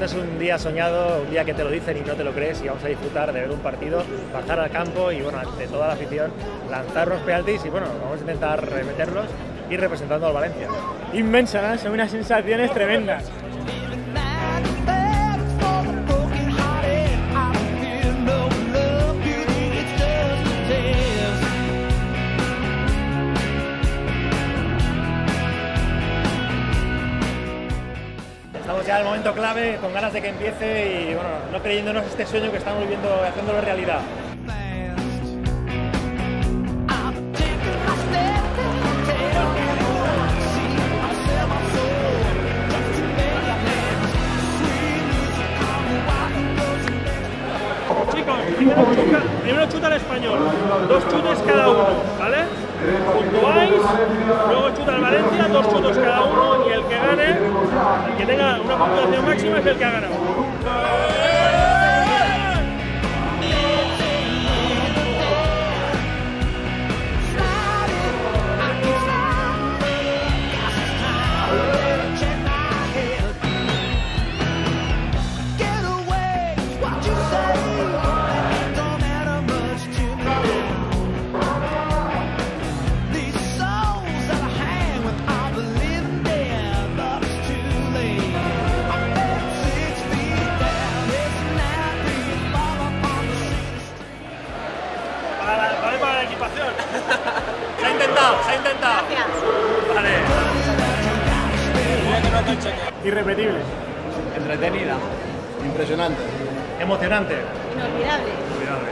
esto es un día soñado, un día que te lo dicen y no te lo crees, y vamos a disfrutar de ver un partido, bajar al campo y bueno, ante toda la afición, lanzar los penaltis y bueno, vamos a intentar meterlos y representando al Valencia. Inmensa, ¿eh? Son unas sensaciones tremendas. Estamos ya en el momento clave, con ganas de que empiece y bueno, no creyéndonos este sueño que estamos viviendo, haciéndolo realidad. Chicos, primero chuta el Español, 2 chutes cada uno, ¿vale? Puntuáis, luego chuta el Valencia, 2 chutos cada uno y el que gane, el que tenga una puntuación máxima es el que ha ganado. Para la equipación. Se ha intentado, se ha intentado. Vale. Irrepetible. Entretenida. Impresionante. Emocionante. Inolvidable. Inolvidable.